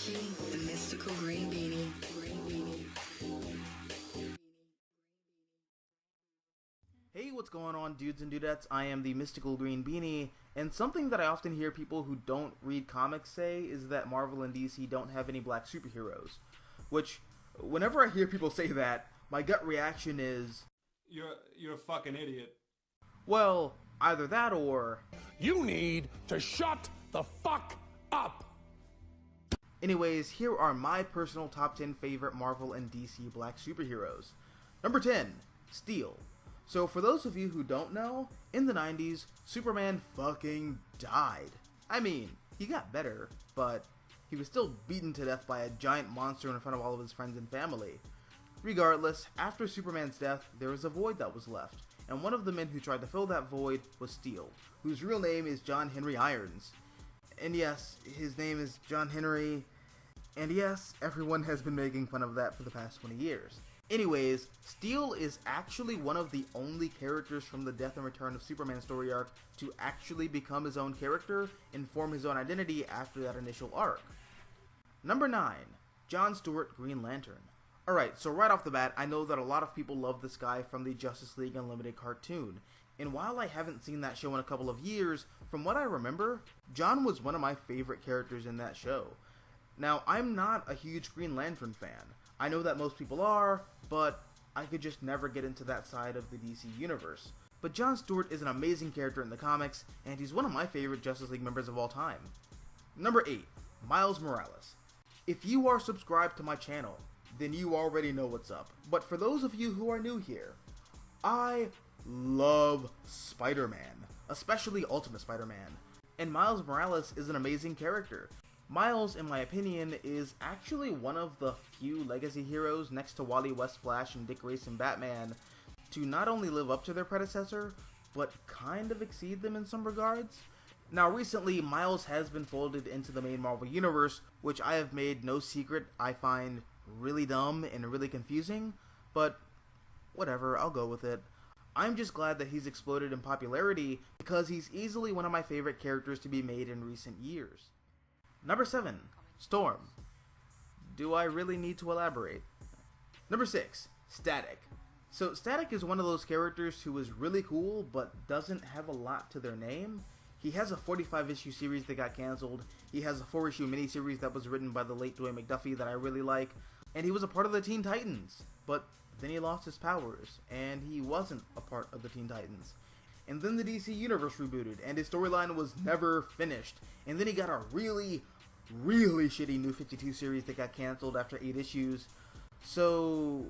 watching the Mystical Green Beanie. Hey, what's going on, dudes and dudettes? I am the Mystical Green Beanie, and something that I often hear people who don't read comics say is that Marvel and DC don't have any black superheroes. Which, whenever I hear people say that, my gut reaction is, You're a fucking idiot. well, either that or... You need to shut the fuck up! Anyways, here are my personal top 10 favorite Marvel and DC black superheroes. Number 10, Steel. So for those of you who don't know, in the 90s, Superman fucking died. I mean, he got better, but he was still beaten to death by a giant monster in front of all of his friends and family. Regardless, after Superman's death, there was a void that was left, and one of the men who tried to fill that void was Steel, whose real name is John Henry Irons. And yes, his name is John Henry, and yes, everyone has been making fun of that for the past 20 years. Anyways, Steel is actually one of the only characters from the Death and Return of Superman story arc to actually become his own character and form his own identity after that initial arc. Number 9, John Stewart, Green Lantern. Alright, so right off the bat, I know that a lot of people love this guy from the Justice League Unlimited cartoon, and while I haven't seen that show in a couple of years, from what I remember, John was one of my favorite characters in that show. Now, I'm not a huge Green Lantern fan. I know that most people are, but I could just never get into that side of the DC universe. But John Stewart is an amazing character in the comics, and he's one of my favorite Justice League members of all time. Number 8, Miles Morales. If you are subscribed to my channel, then you already know what's up. But for those of you who are new here, I love Spider-Man, especially Ultimate Spider-Man. And Miles Morales is an amazing character. Miles, in my opinion, is actually one of the few legacy heroes next to Wally West Flash and Dick Grayson Batman to not only live up to their predecessor, but kind of exceed them in some regards. Now recently, Miles has been folded into the main Marvel Universe, which I have made no secret I find really dumb and really confusing, but whatever, I'll go with it. I'm just glad that he's exploded in popularity because he's easily one of my favorite characters to be made in recent years. Number 7, Storm. Do I really need to elaborate? Number 6, Static. So Static is one of those characters who is really cool but doesn't have a lot to their name. He has a 45-issue series that got cancelled, he has a 4-issue miniseries that was written by the late Dwayne McDuffie that I really like, and he was a part of the Teen Titans, but then he lost his powers, and he wasn't a part of the Teen Titans. And then the DC Universe rebooted, and his storyline was never finished, and then he got a really shitty New 52 series that got cancelled after 8 issues, so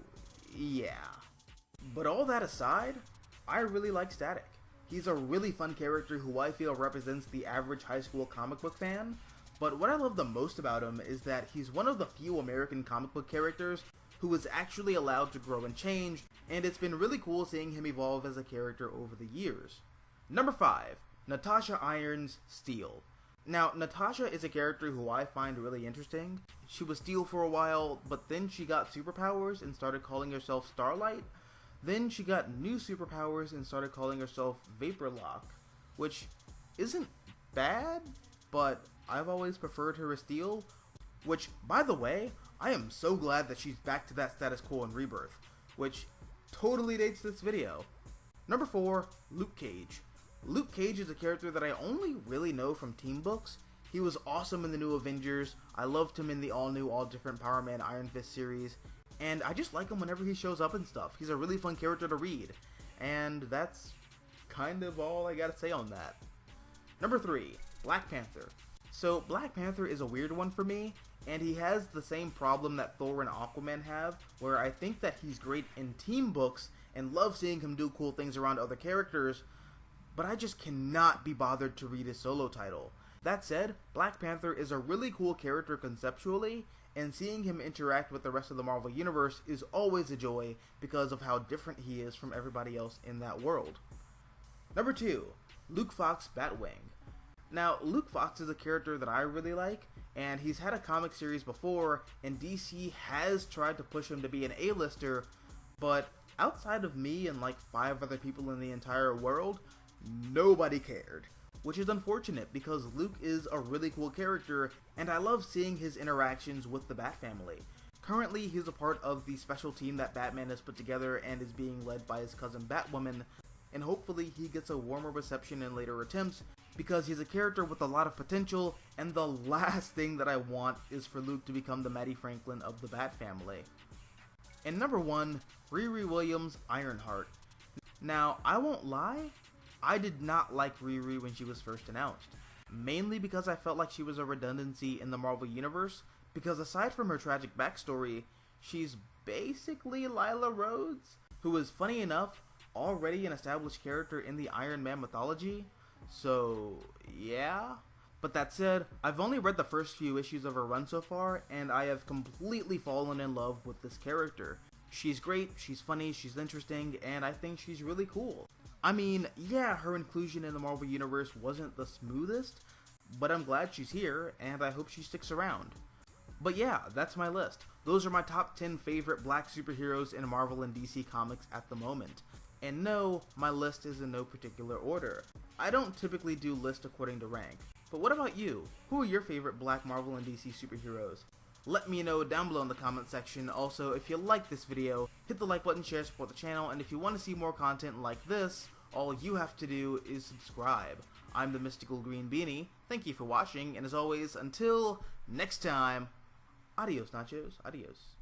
yeah. But all that aside, I really like Static. He's a really fun character who I feel represents the average high school comic book fan, but what I love the most about him is that he's one of the few American comic book characters who is actually allowed to grow and change, and it's been really cool seeing him evolve as a character over the years. Number 5, Natasha Irons, Steel. Now, Natasha is a character who I find really interesting. She was Steel for a while, but then she got superpowers and started calling herself Starlight. Then she got new superpowers and started calling herself Vaporlock, which isn't bad, but I've always preferred her as Steel, which, by the way, I am so glad that she's back to that status quo in Rebirth, which totally dates this video. Number 4, Luke Cage. Luke Cage is a character that I only really know from team books. He was awesome in the New Avengers, I loved him in the all-new, all-different Power Man Iron Fist series, and I just like him whenever he shows up and stuff. He's a really fun character to read, and that's kind of all I gotta say on that. Number 3, Black Panther. So Black Panther is a weird one for me, and he has the same problem that Thor and Aquaman have, where I think that he's great in team books and love seeing him do cool things around other characters, but I just cannot be bothered to read his solo title. That said, Black Panther is a really cool character conceptually, and seeing him interact with the rest of the Marvel Universe is always a joy because of how different he is from everybody else in that world. Number 2, Luke Fox, Batwing. Now, Luke Fox is a character that I really like, and he's had a comic series before, and DC has tried to push him to be an A-lister, but outside of me and like 5 other people in the entire world, nobody cared. which is unfortunate because Luke is a really cool character and I love seeing his interactions with the Bat family. Currently, he's a part of the special team that Batman has put together and is being led by his cousin Batwoman, and hopefully he gets a warmer reception in later attempts because he's a character with a lot of potential, and the last thing that I want is for Luke to become the Matty Franklin of the Bat family. And number 1, Riri Williams' Ironheart. Now, I won't lie, I did not like Riri when she was first announced, mainly because I felt like she was a redundancy in the Marvel Universe, because aside from her tragic backstory, she's basically Lila Rhodes, who is, funny enough, already an established character in the Iron Man mythology, so yeah. But that said, I've only read the first few issues of her run so far, and I have completely fallen in love with this character. She's great, she's funny, she's interesting, and I think she's really cool. I mean, yeah, her inclusion in the Marvel Universe wasn't the smoothest, but I'm glad she's here, and I hope she sticks around. But yeah, that's my list. Those are my top 10 favorite black superheroes in Marvel and DC Comics at the moment. And no, my list is in no particular order. I don't typically do lists according to rank. But what about you? Who are your favorite black Marvel and DC superheroes? Let me know down below in the comment section. Also, if you like this video, hit the like button, share, support the channel, and if you want to see more content like this, all you have to do is subscribe. I'm the Mystical Green Beanie. Thank you for watching, and as always, until next time, adios nachos, adios.